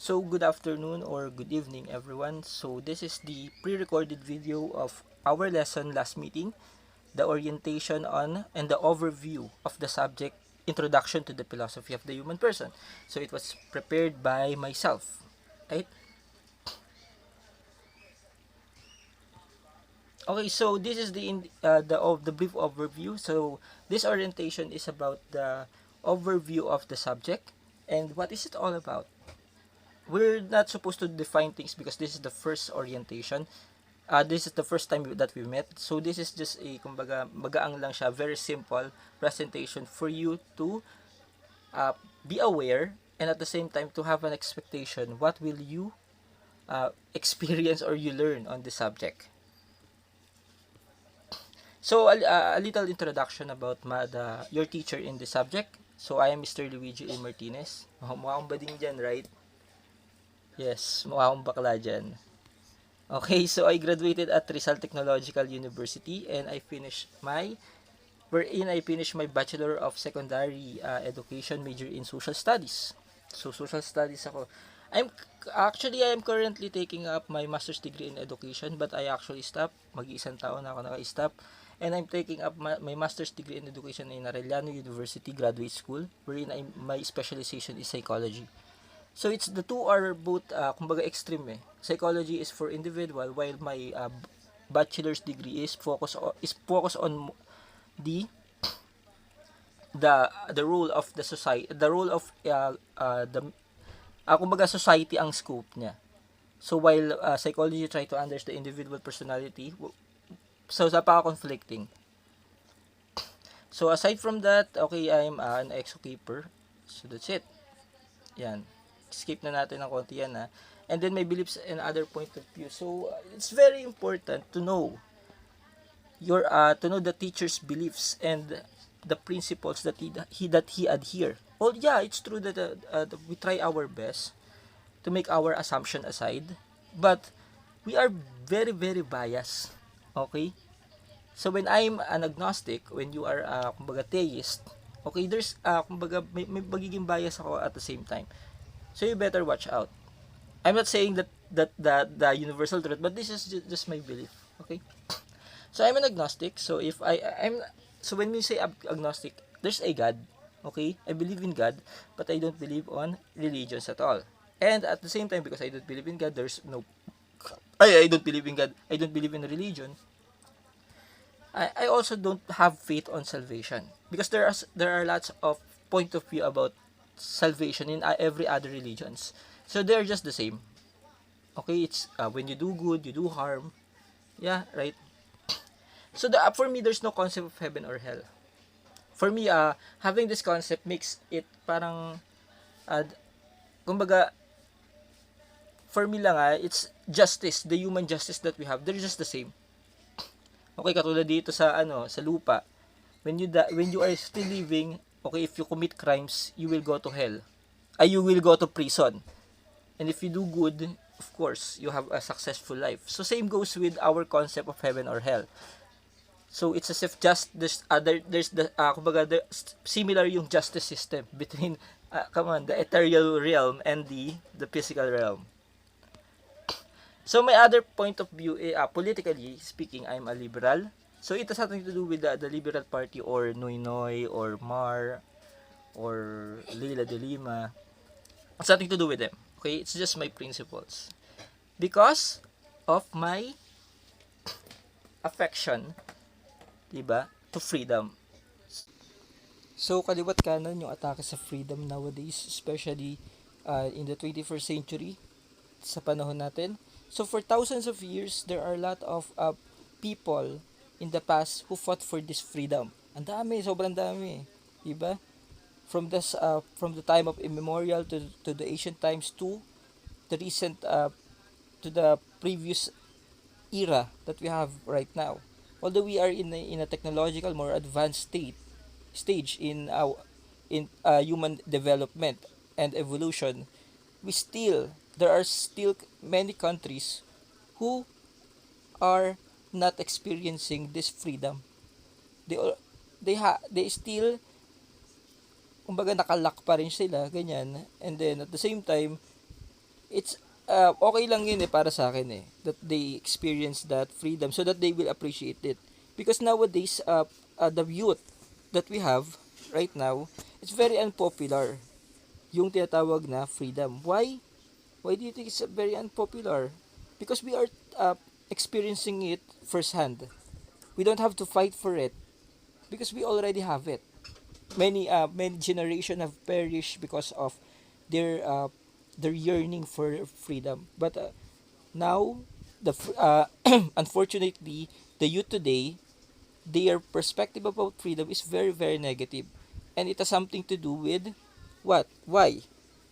So good afternoon or good evening everyone. So this is the pre-recorded video of our lesson last meeting, the orientation on and the overview of the subject Introduction to the Philosophy of the Human Person. So it was prepared by myself, right? Okay, so this is the brief overview. So this orientation is about the overview of the subject and what is it all about. We're not supposed to define things because this is the first orientation. This is the first time that we met. So this is just a kumbaga magaang lang siya, very simple presentation for you to be aware and at the same time to have an expectation what will you experience or you learn on the subject. So a little introduction about your teacher in the subject. So I am Mr. Luigi A. Martinez. Mukha akong bading dyan, right? Yes, mukha akong bakla dyan. Okay, so I graduated at Rizal Technological University and I finished my Bachelor of Secondary Education major in Social Studies. So social studies ako. I am currently taking up my master's degree in education but I actually stopped. Mag-iisang taon na ako naka-stop. And I'm taking up my master's degree in education in Arellano University Graduate School wherein my specialization is psychology. So it's the two are both kumbaga extreme eh. Psychology is for individual while my bachelor's degree is focus on the the role of the society, the role of the kumbaga society ang scope niya. So while psychology try to understand the individual personality, so sa conflicting. So aside from that, okay, I'm an exo-keeper. So that's it. Yan. Skip na natin ng konti yan ha. And then my beliefs and other point of view. So it's very important to know the teacher's beliefs and the principles that he adhere. Well, yeah, it's true that we try our best to make our assumption aside, but we are very very biased. Okay? So when I'm an agnostic, when you are kumbaga theist, okay, there's kumbaga may magiging bias ako at the same time. So you better watch out. I'm not saying that the universal truth, but this is just my belief. Okay? So I'm an agnostic. So if so when we say agnostic, there's a God. Okay? I believe in God, but I don't believe on religions at all. And at the same time, because I don't believe in God, there's no I don't believe in God. I don't believe in religion. I also don't have faith on salvation because there are lots of point of view about salvation in every other religions. So they're just the same. Okay, it's when you do good, you do harm. Yeah, right. So for me, there's no concept of heaven or hell. For me, having this concept makes it parang, kumbaga, for me lang it's justice, the human justice that we have. They're just the same. Okay, katulad dito sa lupa. When you are still living, okay, if you commit crimes, you will go to hell. You will go to prison. And if you do good, of course, you have a successful life. So same goes with our concept of heaven or hell. So it's as if there's the kumbaga similar yung justice system between the ethereal realm and the physical realm. So my other point of view, politically speaking, I'm a liberal. So it has nothing to do with the Liberal Party or Noynoy or Mar or Leila de Lima. It's nothing to do with them. Okay, it's just my principles. Because of my affection, diba, to freedom. So kaliwat kanan yung atake sa freedom nowadays, especially in the 21st century, sa panahon natin. So for thousands of years, there are a lot of people in the past who fought for this freedom. Ang dami, sobrang dami, diba? From the time of immemorial to the ancient times to the recent to the previous era that we have right now. Although we are in a technological more advanced stage in human development and evolution, there are still many countries who are not experiencing this freedom. They still kumbaga nakalock pa rin sila ganyan, and then at the same time It's okay lang yun para sa akin that they experience that freedom so that they will appreciate it. Because nowadays, the youth that we have right now, it's very unpopular yung tinatawag na freedom. Why? Why do you think it's very unpopular? Because we are experiencing it firsthand. We don't have to fight for it because we already have it. Many generation have perished because of their uh, their yearning for freedom. But now, unfortunately, the youth today, their perspective about freedom is very very negative, and it has something to do with what? Why?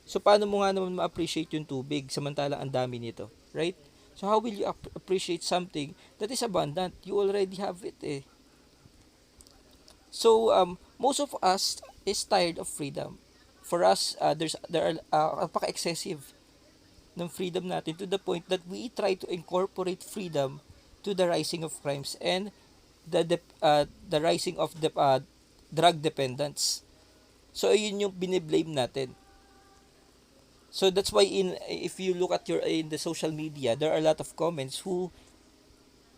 So paano mo nga naman ma-appreciate yung tubig samantalang ang dami nito, right? So how will you appreciate something that is abundant? You already have it So most of us is tired of freedom. For us, there are napaka-excessive ng freedom natin to the point that we try to incorporate freedom to the rising of crimes and the rising of the drug dependence. So ayun yung biniblame natin. So that's why if you look at your in the social media, there are a lot of comments who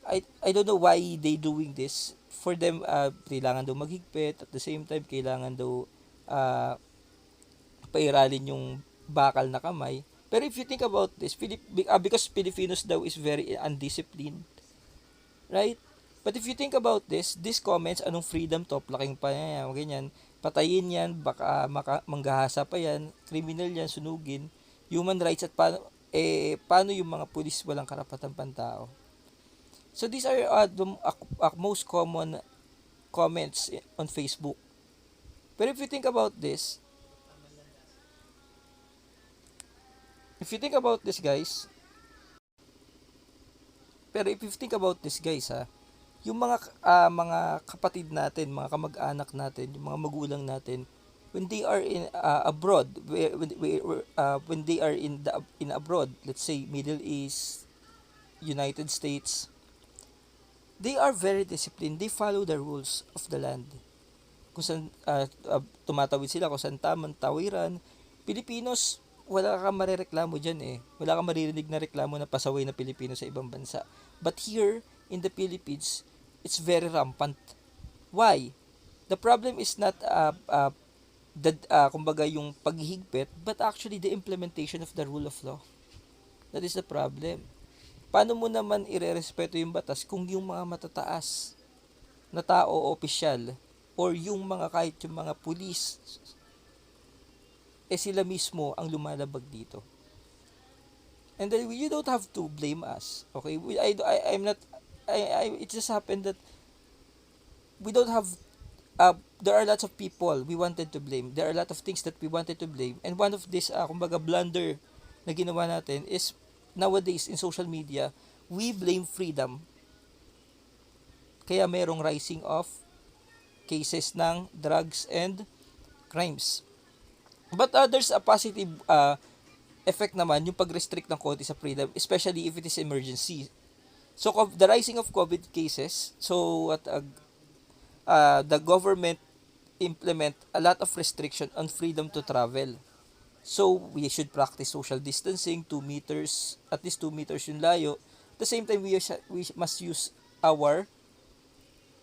I don't know why they doing this. For them, kailangan daw maghigpit. At the same time, kailangan daw pairalin yung bakal na kamay. Pero if you think about this, because Filipinos daw is very undisciplined, right? But if you think about this, these comments, anong freedom to, laking pa yan, ganyan, patayin yan, baka manggahasa pa yan, criminal yan, sunugin, human rights, at paano yung mga pulis walang karapatan pantao. So these are the most common comments on Facebook. But if you think about this guys, pero if you think about this guys yung mga kapatid natin, mga kamag-anak natin, yung mga magulang natin, when they are in abroad, when they are in abroad, let's say Middle East, United States, they are very disciplined. They follow the rules of the land. Kung saan tumatawid sila, kung saan tamang tawiran. Pilipinos, wala kang marereklamo dyan Wala kang maririnig na reklamo na pasaway na Pilipino sa ibang bansa. But here, in the Philippines, it's very rampant. Why? The problem is not kumbaga yung paghihigpit, but actually the implementation of the rule of law. That is the problem. Paano mo naman irerespeto yung batas kung yung mga matataas na tao o opisyal or yung mga kahit yung mga pulis sila mismo ang lumalabag dito. And then you don't have to blame us. Okay? I'm not it just happened that we don't have there are lots of people we wanted to blame. There are a lot of things that we wanted to blame. And one of this kumbaga blunder na ginawa natin is nowadays in social media, we blame freedom. Kaya merong rising of cases ng drugs and crimes. But there's a positive effect naman yung pag-restrict ng konti sa freedom, especially if it is emergency. So the rising of COVID cases, so the government implement a lot of restriction on freedom to travel. So we should practice social distancing, 2 meters, at least 2 meters yung layo. At the same time, we must use our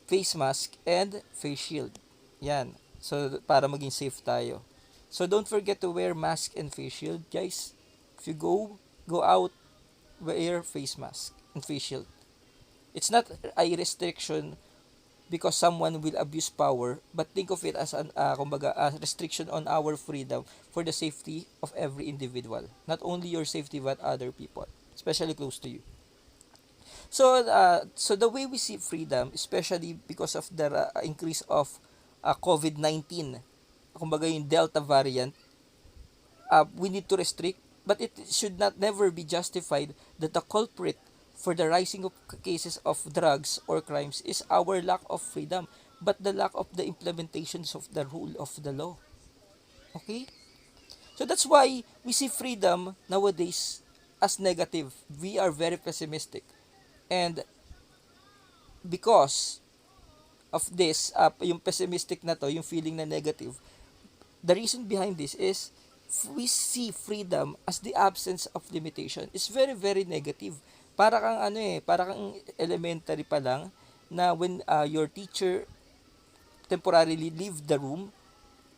face mask and face shield. Yan. So para maging safe tayo. So don't forget to wear mask and face shield, guys. If you go out, wear face mask and face shield. It's not a restriction because someone will abuse power, but think of it as kumbaga, a restriction on our freedom for the safety of every individual. Not only your safety, but other people, especially close to you. So the way we see freedom, especially because of the increase of COVID-19, kumbaga yung Delta variant, we need to restrict, but it should not never be justified that the culprit for the rising of cases of drugs or crimes is our lack of freedom, but the lack of the implementations of the rule of the law. Okay? So that's why we see freedom nowadays as negative. We are very pessimistic. And because of this, yung pessimistic na to, yung feeling na negative, the reason behind this is we see freedom as the absence of limitation. It's very, very negative. Para kang para kang elementary pa lang na when your teacher temporarily leave the room,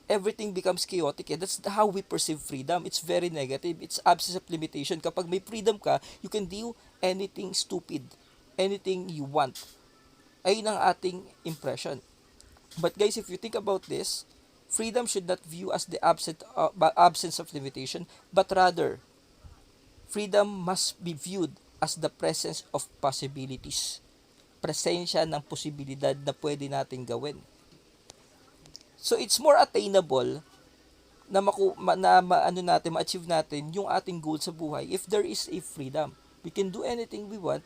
everything becomes chaotic. And that's how we perceive freedom. It's very negative. It's absence of limitation. Kapag may freedom ka, you can do anything stupid, anything you want. Ayun ang ating impression. But guys, if you think about this, freedom should not view as the absence of limitation, but rather, freedom must be viewed as the presence of possibilities. Presensya ng posibilidad na pwede nating gawin. So it's more attainable na ma-achieve natin yung ating goal sa buhay if there is a freedom. We can do anything we want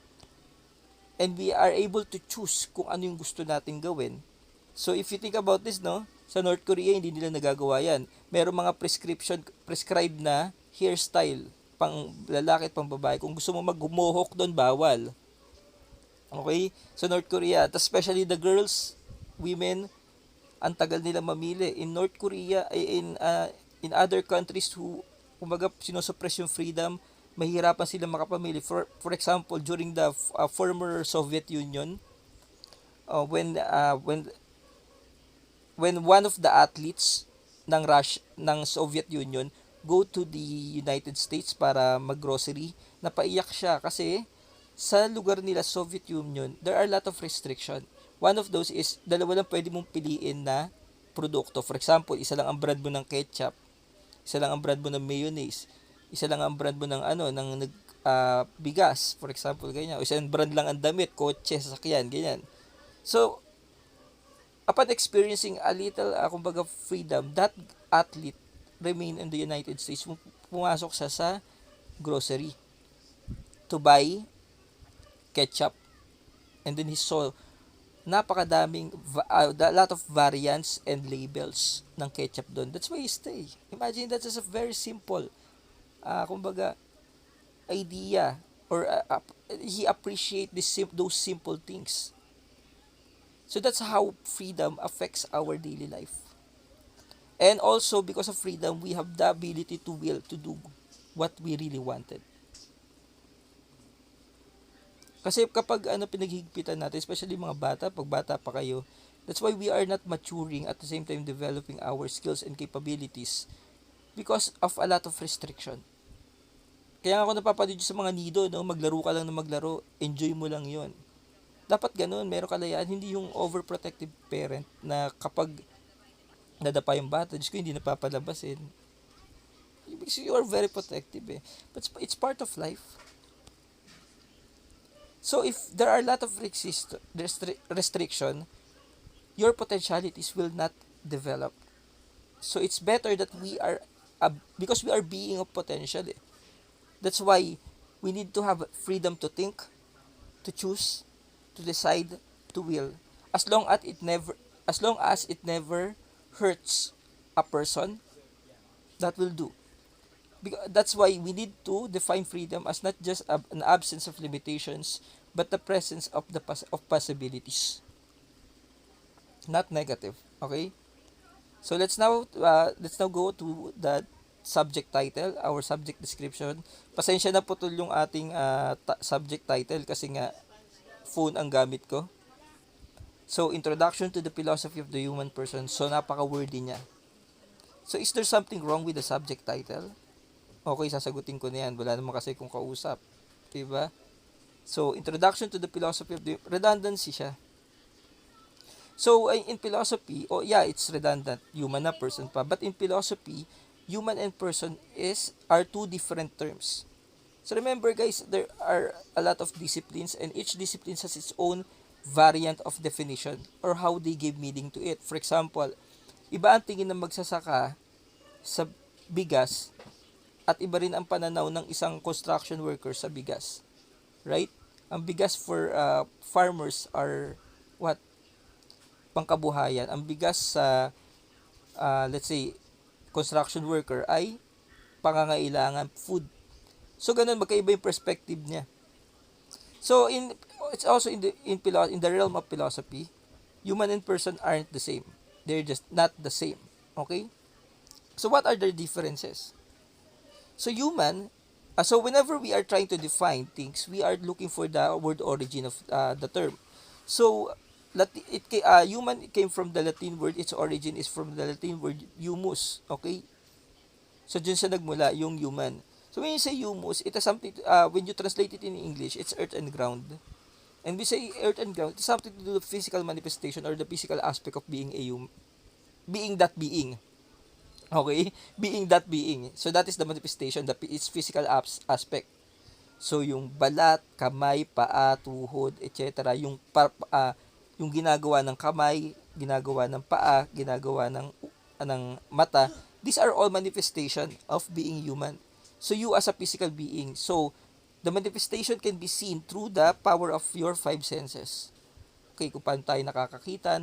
and we are able to choose kung ano yung gusto nating gawin. So if you think about this, no, sa North Korea hindi nila nagagawa yan. Merong mga prescribed na hairstyle pang lalaki at pang babae. Kung gusto mo mag-mohawk doon, bawal. Okay? So North Korea, especially the girls, women, ang tagal nila mamili. In North Korea, in other countries who kumaga sinosuppress yung freedom, mahirapan sila makapamili. For example, during the former Soviet Union, when one of the athletes ng Soviet Union go to the United States para maggrocery, napaiyak siya kasi sa lugar nila Soviet Union, there are a lot of restriction. One of those is dalawa lang pwede mong piliin na produkto. For example, isa lang ang brand mo ng ketchup, isa lang ang brand mo ng mayonnaise, isa lang ang brand mo ng bigas, for example, ganyan. O isang brand lang ang damit, kotse, sasakyan, ganyan. So, upon experiencing a little, kumbaga, freedom, that athlete remain in the United States. Pumasok siya sa grocery to buy ketchup. And then he saw napakadaming, a lot of variants and labels ng ketchup doon. That's why he stay. Imagine that's just a very simple, kumbaga, idea. Or he appreciate those simple things. So that's how freedom affects our daily life. And also, because of freedom, we have the ability to will to do what we really wanted. Kasi kapag pinaghigpitan natin, especially mga bata, pag bata pa kayo, that's why we are not maturing at the same time developing our skills and capabilities because of a lot of restriction. Kaya ako napapanood sa mga nido, no, maglaro ka lang na maglaro, enjoy mo lang yon. Dapat ganun, meron kalayaan, hindi yung overprotective parent na kapag nadapa yung bata, Diyos ko, hindi napapalabasin. Because you are very protective eh. But it's part of life. So if there are a lot of restriction, your potentialities will not develop. So it's better that we are, because we are being of potential eh. That's why we need to have freedom to think, to choose, to decide, to will. As long as it never hurts a person, that will do. That's why we need to define freedom as not just an absence of limitations, but the presence of possibilities, not negative. Okay. So let's now go to the subject title, our subject description. Pasensya na putol yung ating subject title kasi nga phone ang gamit ko. So, introduction to the philosophy of the human person. So, napaka-wordy niya. So, is there something wrong with the subject title? Okay, sasagutin ko na yan. Wala naman kasi kung kausap. Diba? So, introduction to the philosophy of the... Redundancy siya. So, in philosophy, it's redundant. Human na, person pa. But in philosophy, human and person are two different terms. So, remember guys, there are a lot of disciplines and each discipline has its own variant of definition or how they give meaning to it. For example, iba ang tingin ng magsasaka sa bigas at iba rin ang pananaw ng isang construction worker sa bigas. Right? Ang bigas for farmers are what? Pangkabuhayan. Ang bigas sa let's say construction worker ay pangangailangan, food. So ganun, magkaiba yung perspective niya. So it's also in the realm of philosophy, human and person aren't the same. They're just not the same. Okay? So what are the differences? So human, so whenever we are trying to define things, we are looking for the word origin of the term. So human came from the Latin word, its origin is from the Latin word humus, okay? So dyan siya nagmula, yung human. So when you say humus, it has something, when you translate it in English, it's earth and ground. And we say earth and ground, it's something to do with physical manifestation or the physical aspect of being a being that being. Okay? Being that being. So that is the manifestation, its physical aspect. So yung balat, kamay, paa, tuhod, etc. Yung ginagawa ng kamay, ginagawa ng paa, ginagawa ng mata, these are all manifestation of being human. So you as a physical being. So the manifestation can be seen through the power of your five senses. Okay, kung paano tayo nakakakita,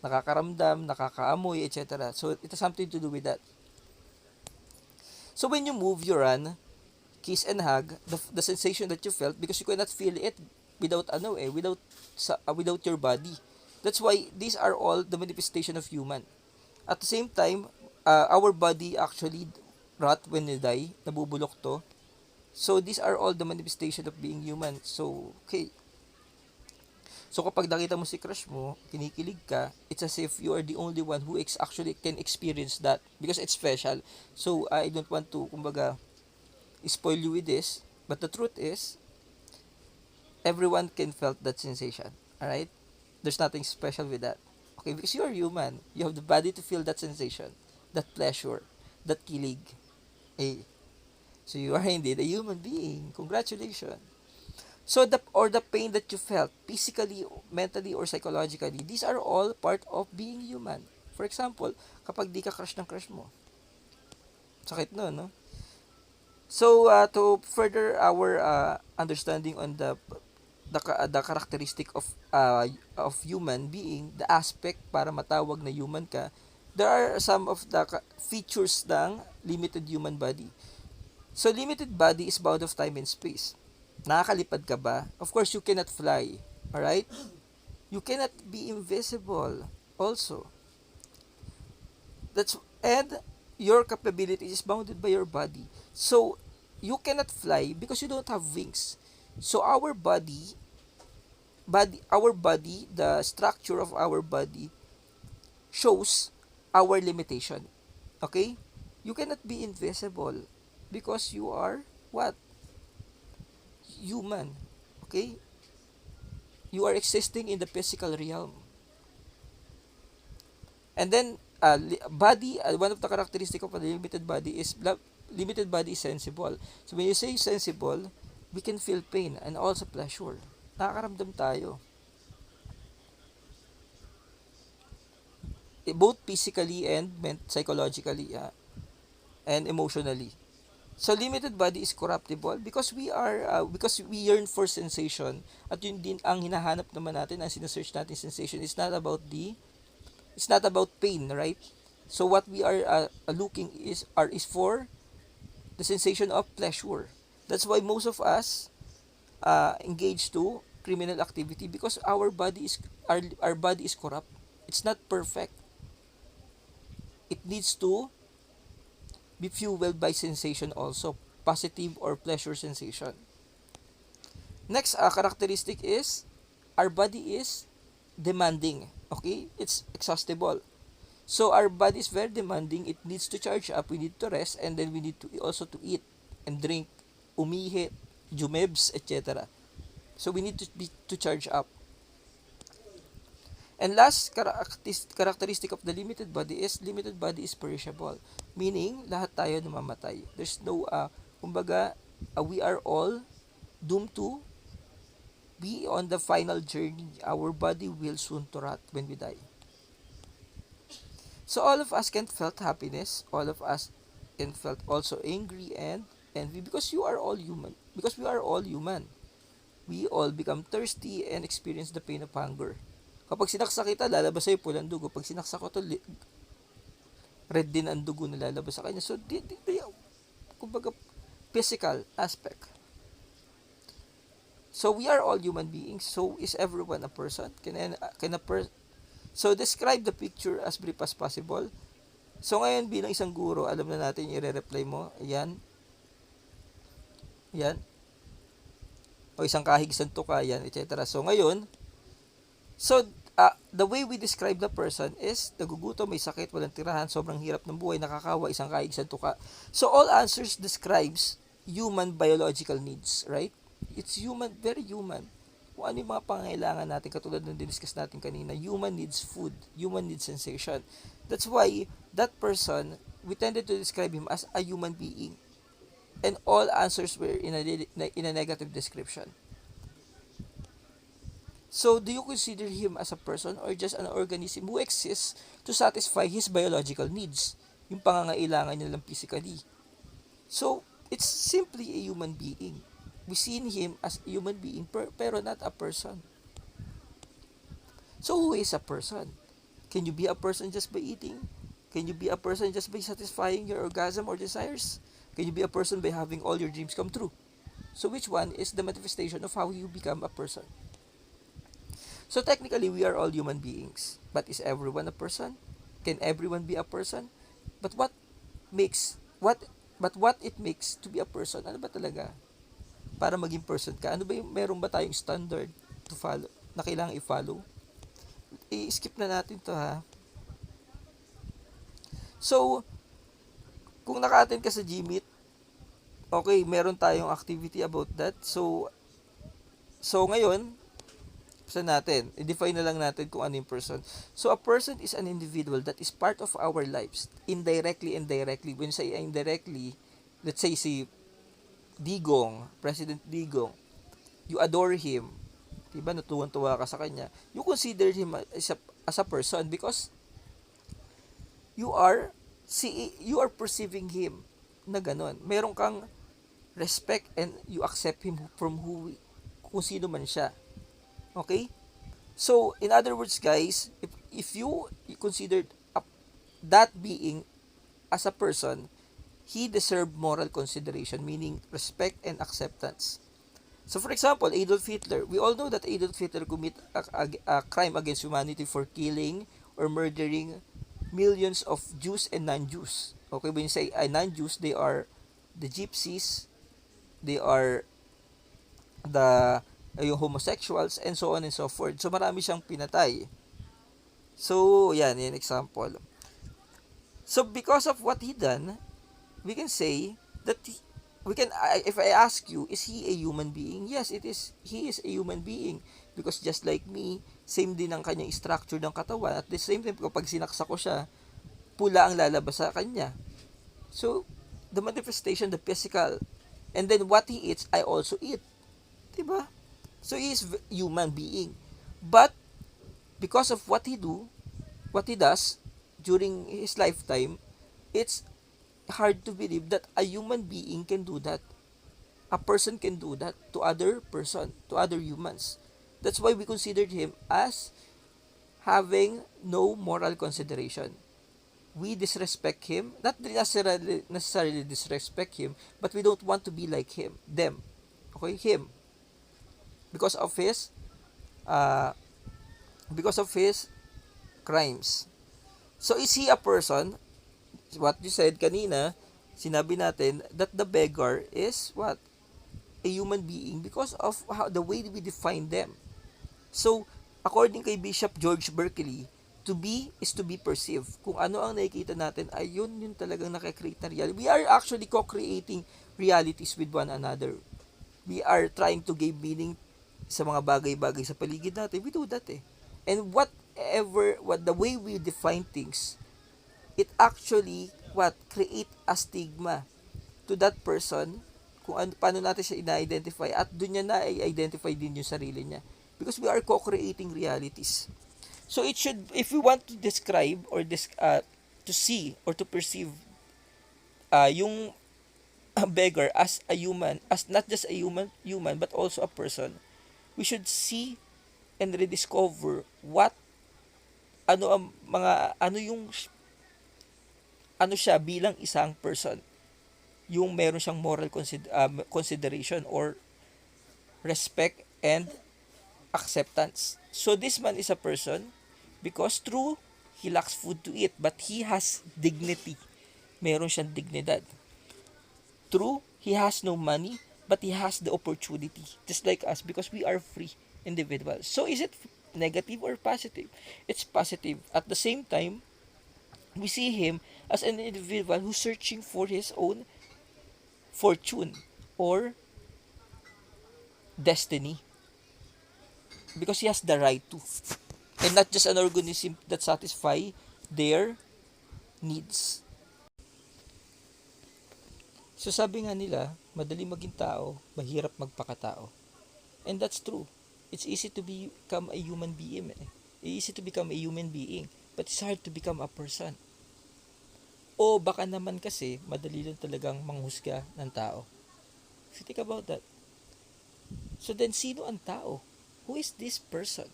nakakaramdam, nakakaamoy, etc. So it has something to do with that. So when you move, you run, kiss and hug, the sensation that you felt, because you cannot feel it without without your body. That's why these are all the manifestation of human. At the same time, our body actually rot when we die, nabubulok to. So these are all the manifestation of being human. So okay. So kapag nakita mo si crush mo, kinikilig ka, it's as if you are the only one who actually can experience that because it's special. So I don't want to kumbaga spoil you with this, but the truth is everyone can felt that sensation. All right? There's nothing special with that. Okay, because you are human. You have the body to feel that sensation, that pleasure, that kilig. Eh, so you are indeed a human being. Congratulations. So the pain that you felt physically, mentally, or psychologically, these are all part of being human. For example, kapag di ka crush ng crush mo, sakit no, no? So to further our understanding on the characteristic of human being, the aspect para matawag na human ka, there are some of the features ng limited human body. So limited body is bound of time and space. Nakakalipad ka ba? Of course, you cannot fly. Alright? You cannot be invisible also. And your capability is bounded by your body. So, you cannot fly because you don't have wings. So, the structure of our body shows our limitation. Okay? You cannot be invisible because you are what? Human. Okay? You are existing in the physical realm. And then, one of the characteristic of a limited body is sensible. So when you say sensible, we can feel pain and also pleasure. Nakakaramdam tayo. Both physically and psychologically and emotionally. So limited body is corruptible because we yearn for sensation, at yun din ang hinahanap naman natin, ang sinesearch natin sensation is not about pain, right? So what we are looking is for the sensation of pleasure. That's why most of us engage to criminal activity because our body is corrupt. It's not perfect. It needs to be fueled by sensation also, positive or pleasure sensation. Next characteristic is our body is demanding. Okay, it's exhaustible. So our body is very demanding. It needs to charge up. We need to rest, and then we need to also to eat and drink, umihi, jumebs, etc. So we need to charge up. And last characteristic of the limited body is perishable. Meaning, lahat tayo namamatay. There's no, kumbaga, we are all doomed to be on the final journey. Our body will soon to rot when we die. So all of us can felt happiness. All of us can felt also angry and envy because you are all human. Because we are all human. We all become thirsty and experience the pain of hunger. Kapag sinaksak kita, lalabas sa'yo pulang dugo. Pag sinaksak ko to, red din ang dugo na lalabas sa kanya. So, kumbaga, physical aspect. So, we are all human beings. So, is everyone a person? So, describe the picture as brief as possible. So ngayon bilang isang guro, alam na natin yung i-reply mo. Ayan. Ayan. O isang kahig, isang tuka, yan, etc. So ngayon, the way we describe the person is nagugutom, may sakit, walang tirahan, sobrang hirap ng buhay, nakakawa, isang kahig, isang tuka. So all answers describes human biological needs, right? It's human, very human. Kung ano yung mga pangangailangan natin, katulad ng diniscuss natin kanina, human needs food, human needs sensation. That's why that person, we tended to describe him as a human being. And all answers were in a negative description. So, do you consider him as a person or just an organism who exists to satisfy his biological needs? Yung pangangailangan niya lang physically. So, it's simply a human being. We see him as a human being, pero not a person. So, who is a person? Can you be a person just by eating? Can you be a person just by satisfying your orgasm or desires? Can you be a person by having all your dreams come true? So, which one is the manifestation of how you become a person? So technically, we are all human beings. But is everyone a person? Can everyone be a person? But what it makes to be a person? Ano ba talaga? Para maging person ka? Ano ba yung, meron ba tayong standard to follow, na kailangan i-follow? I-skip na natin to, ha. So, kung naka-attend ka sa Gmeet, okay, meron tayong activity about that. So ngayon, natin, i-define na lang natin kung ano yung person. So, a person is an individual that is part of our lives, indirectly and directly. When say indirectly, let's say si Digong, President Digong, you adore him, diba, natuwan-tuwa ka sa kanya, you consider him as a person because you are perceiving him na ganon. Meron kang respect and you accept him from kung sino man siya. Okay? So, in other words, guys, if you considered that being as a person, he deserved moral consideration, meaning respect and acceptance. So, for example, Adolf Hitler, we all know that Adolf Hitler committed a crime against humanity for killing or murdering millions of Jews and non-Jews. Okay, when you say non-Jews, they are the gypsies, they are yung homosexuals, and so on and so forth. So, marami siyang pinatay. So, yan example. So, because of what he done, we can say that if I ask you, is he a human being? Yes, he is a human being. Because just like me, same din ang kanyang structure ng katawan. At the same time, kapag sinaksa ko siya, pula ang lalabas sa kanya. So, the manifestation, the physical, and then what he eats, I also eat. Diba? So, he is human being. But, because of what he does during his lifetime, it's hard to believe that a human being can do that. A person can do that to other humans. That's why we considered him as having no moral consideration. We disrespect him, not necessarily disrespect him, but we don't want to be like them. Okay, him. Because of his crimes. So, is he a person? What you said kanina, sinabi natin that the beggar is what? A human being because of the way we define them. So, according kay Bishop George Berkeley, to be is to be perceived. Kung ano ang nakikita natin, ay yun talagang nakikreate na reality. We are actually co-creating realities with one another. We are trying to give meaning sa mga bagay-bagay sa paligid natin. We do that And the way we define things, it actually create a stigma to that person kung paano natin siya ina-identify at doon niya na-identify din yung sarili niya. Because we are co-creating realities. So it should, if we want to describe or to see or to perceive yung beggar as a human, as not just a human but also a person, we should see and rediscover ano siya bilang isang person, yung meron siyang moral consideration or respect and acceptance. So this man is a person because through he lacks food to eat, but he has dignity. Meron siyang dignidad. True, he has no money, but he has the opportunity, just like us, because we are free individuals. So is it negative or positive? It's positive. At the same time, we see him as an individual who's searching for his own fortune or destiny, because he has the right to, and not just an organism that satisfy their needs. So sabi nga nila, madali maging tao, mahirap magpakatao. And that's true. It's easy to become a human being. It's easy to become a human being, but it's hard to become a person. O baka naman kasi, madali lang talagang manghusga ng tao. If you think about that. So then, sino ang tao? Who is this person?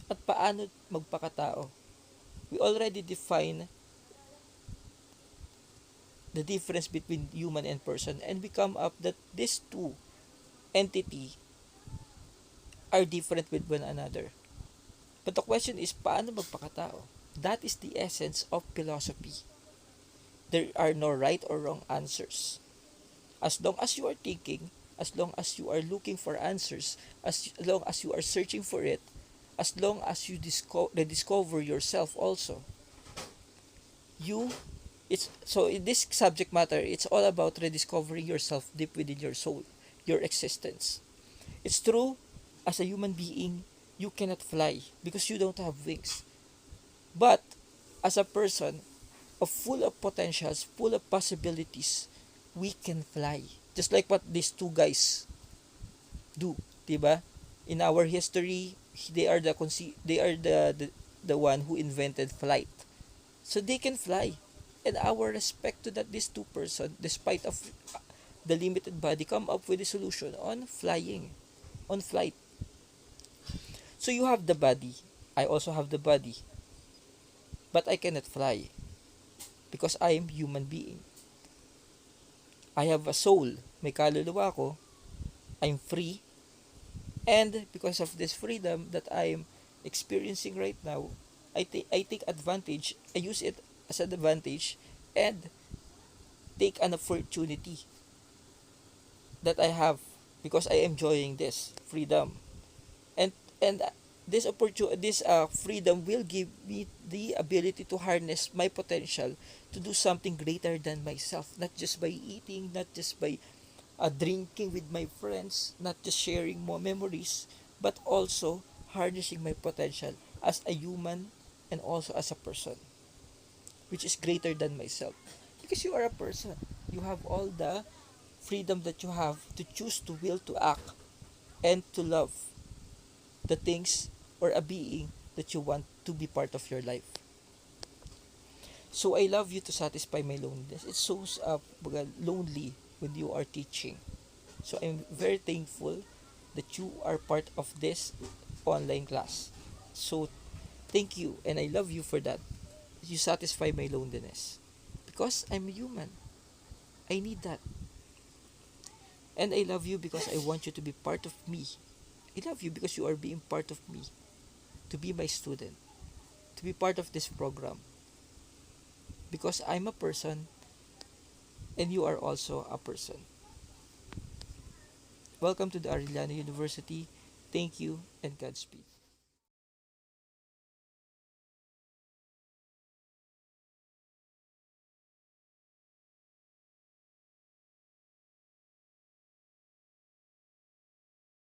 At paano magpakatao? We already define the difference between human and person, and we come up that these two entity are different with one another. But the question is, paano magpakatao? That is the essence of philosophy. There are no right or wrong answers. As long as you are thinking, as long as you are looking for answers, as long as you are searching for it, as long as you rediscover yourself also, you it's so in this subject matter, it's all about rediscovering yourself deep within your soul, your existence. It's true, as a human being, you cannot fly because you don't have wings. But as a person full of potentials, full of possibilities, we can fly. Just like what these two guys do, 'di ba? In our history, they are the one who invented flight. So they can fly. And our respect to that these two person, despite of the limited body, come up with a solution on flying, on flight. So you have the body. I also have the body. But I cannot fly because I am human being. I have a soul. May kaluluwa ko. I'm free. And because of this freedom that I am experiencing right now, I take advantage. I use it as an advantage and take an opportunity that I have because I am enjoying this freedom. And this opportunity, this freedom will give me the ability to harness my potential to do something greater than myself, not just by eating, not just by drinking with my friends, not just sharing more memories, but also harnessing my potential as a human and also as a person, which is greater than myself. Because you are a person, you have all the freedom that you have to choose, to will, to act, and to love the things or a being that you want to be part of your life. So I love you to satisfy my loneliness. It's so lonely when you are teaching. So I'm very thankful that you are part of this online class. So thank you and I love you for that. You satisfy my loneliness. Because I'm a human. I need that. And I love you because I want you to be part of me. I love you because you are being part of me. To be my student. To be part of this program. Because I'm a person and you are also a person. Welcome to the Arellano University. Thank you and Godspeed.